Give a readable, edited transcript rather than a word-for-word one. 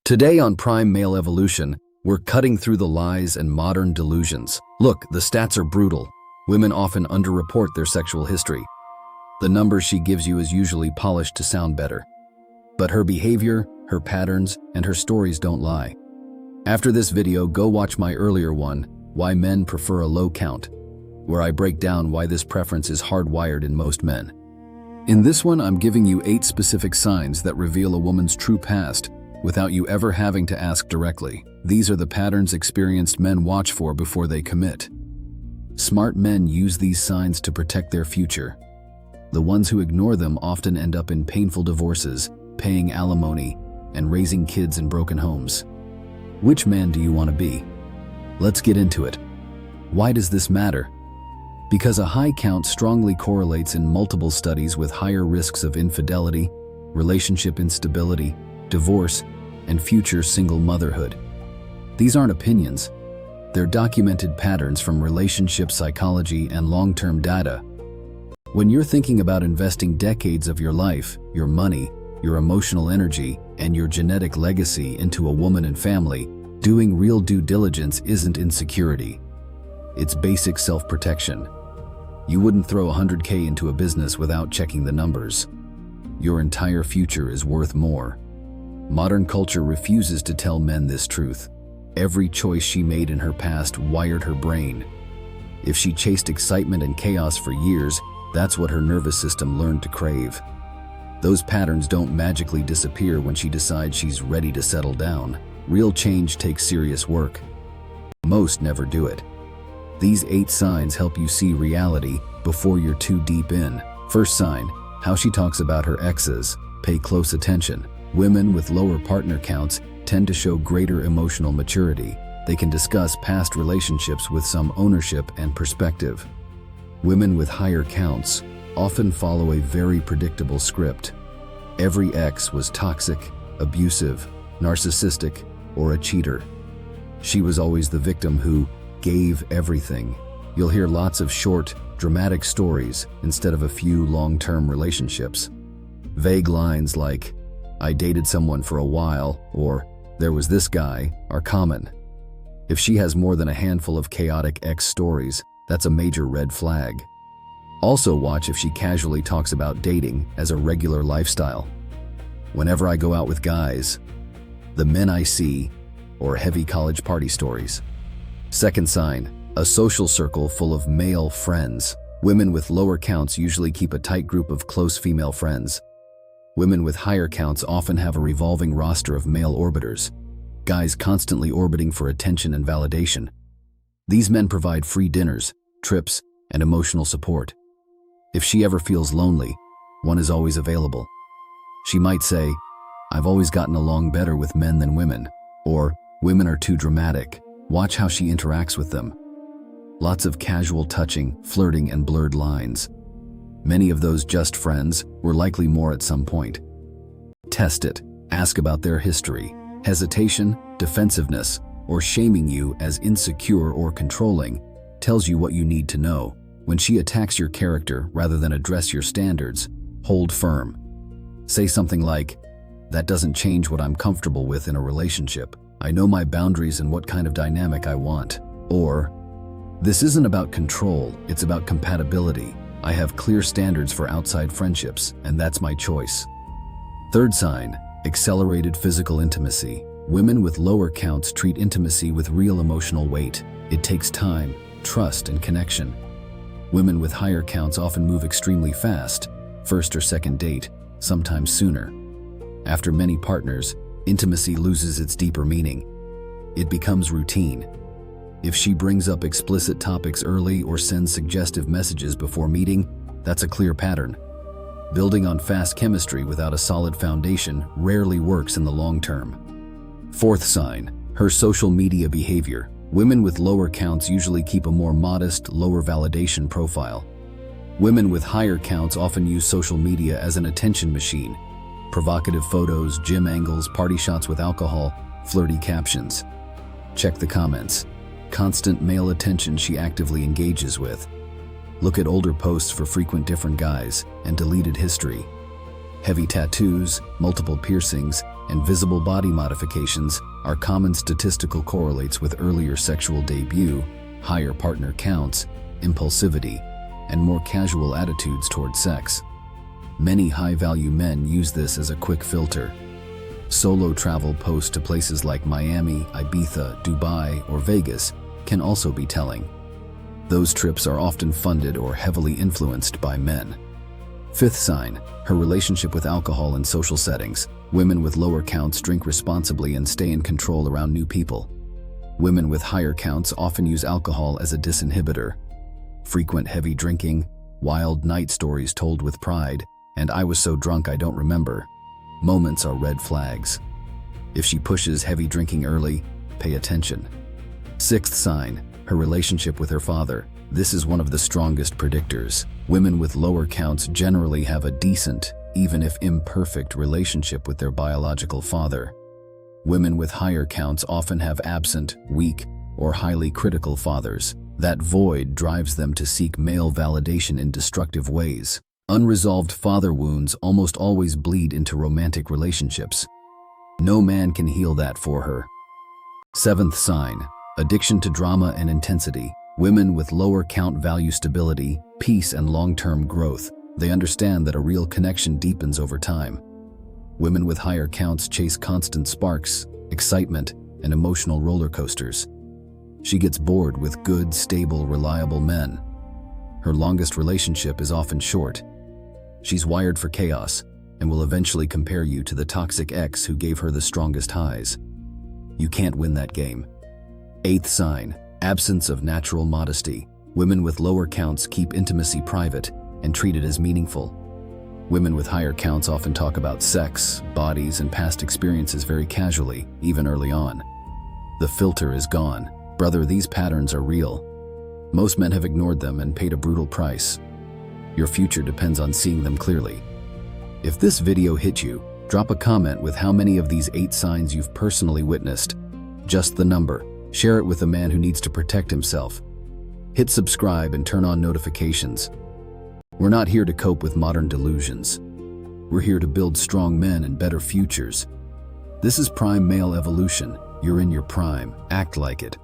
Today on Prime Male Evolution, we're cutting through the lies and modern delusions. Look, the stats are brutal. Women often underreport their sexual history. The numbers she gives you is usually polished to sound better. But her behavior, her patterns, and her stories don't lie. After this video, go watch my earlier one, Why Men Prefer a Low Count, where I break down why this preference is hardwired in most men. In this one, I'm giving you 8 specific signs that reveal a woman's true past without you ever having to ask directly. These are the patterns experienced men watch for before they commit. Smart men use these signs to protect their future. The ones who ignore them often end up in painful divorces, paying alimony, and raising kids in broken homes. Which man do you want to be? Let's get into it. Why does this matter? Because a high count strongly correlates in multiple studies with higher risks of infidelity, relationship instability, divorce, and future single motherhood. These aren't opinions. They're documented patterns from relationship psychology and long-term data. When you're thinking about investing decades of your life, your money, your emotional energy, and your genetic legacy into a woman and family, doing real due diligence isn't insecurity. It's basic self-protection. You wouldn't throw $100K into a business without checking the numbers. Your entire future is worth more. Modern culture refuses to tell men this truth. Every choice she made in her past wired her brain. If she chased excitement and chaos for years, that's what her nervous system learned to crave. Those patterns don't magically disappear when she decides she's ready to settle down. Real change takes serious work. Most never do it. These 8 signs help you see reality before you're too deep in. First sign, how she talks about her exes. Pay close attention. Women with lower partner counts tend to show greater emotional maturity. They can discuss past relationships with some ownership and perspective. Women with higher counts often follow a very predictable script. Every ex was toxic, abusive, narcissistic, or a cheater. She was always the victim who gave everything. You'll hear lots of short, dramatic stories instead of a few long-term relationships. Vague lines like, "I dated someone for a while," or "there was this guy," are common. If she has more than a handful of chaotic ex stories, that's a major red flag. Also watch if she casually talks about dating as a regular lifestyle. Whenever I go out with guys, the men I see, or heavy college party stories. Second sign, a social circle full of male friends. Women with lower counts usually keep a tight group of close female friends. Women with higher counts often have a revolving roster of male orbiters, guys constantly orbiting for attention and validation. These men provide free dinners, trips, and emotional support. If she ever feels lonely, one is always available. She might say, "I've always gotten along better with men than women," or "Women are too dramatic." Watch how she interacts with them. Lots of casual touching, flirting, and blurred lines. Many of those just friends were likely more at some point. Test it. Ask about their history. Hesitation, defensiveness, or shaming you as insecure or controlling tells you what you need to know. When she attacks your character rather than address your standards, hold firm. Say something like, "That doesn't change what I'm comfortable with in a relationship. I know my boundaries and what kind of dynamic I want." Or, "This isn't about control, it's about compatibility. I have clear standards for outside friendships, and that's my choice." Third sign, accelerated physical intimacy. Women with lower counts treat intimacy with real emotional weight. It takes time, trust, and connection. Women with higher counts often move extremely fast, first or second date, sometimes sooner. After many partners, intimacy loses its deeper meaning. It becomes routine. If she brings up explicit topics early or sends suggestive messages before meeting, that's a clear pattern. Building on fast chemistry without a solid foundation rarely works in the long term. Fourth sign, her social media behavior. Women with lower counts usually keep a more modest, lower validation profile. Women with higher counts often use social media as an attention machine. Provocative photos, gym angles, party shots with alcohol, flirty captions. Check the comments. Constant male attention she actively engages with. Look at older posts for frequent different guys and deleted history. Heavy tattoos, multiple piercings, and visible body modifications are common statistical correlates with earlier sexual debut, higher partner counts, impulsivity, and more casual attitudes toward sex. Many high-value men use this as a quick filter. Solo travel posts to places like Miami, Ibiza, Dubai, or Vegas can also be telling. Those trips are often funded or heavily influenced by men. Fifth sign, her relationship with alcohol in social settings. Women with lower counts drink responsibly and stay in control around new people. Women with higher counts often use alcohol as a disinhibitor. Frequent heavy drinking, wild night stories told with pride, and "I was so drunk I don't remember" moments are red flags. If she pushes heavy drinking early, pay attention. Sixth sign, her relationship with her father. This is one of the strongest predictors. Women with lower counts generally have a decent, even if imperfect, relationship with their biological father. Women with higher counts often have absent, weak, or highly critical fathers. That void drives them to seek male validation in destructive ways. Unresolved father wounds almost always bleed into romantic relationships. No man can heal that for her. Seventh sign, addiction to drama and intensity. Women with lower count value stability, peace, and long-term growth. They understand that a real connection deepens over time. Women with higher counts chase constant sparks, excitement, and emotional roller coasters. She gets bored with good, stable, reliable men. Her longest relationship is often short. She's wired for chaos and will eventually compare you to the toxic ex who gave her the strongest highs. You can't win that game. Eighth sign, absence of natural modesty. Women with lower counts keep intimacy private and treat it as meaningful. Women with higher counts often talk about sex, bodies, and past experiences very casually, even early on. The filter is gone. Brother, these patterns are real. Most men have ignored them and paid a brutal price. Your future depends on seeing them clearly. If this video hit you, drop a comment with how many of these 8 signs you've personally witnessed. Just the number. Share it with a man who needs to protect himself. Hit subscribe and turn on notifications. We're not here to cope with modern delusions. We're here to build strong men and better futures. This is Prime Male Evolution. You're in your prime. Act like it.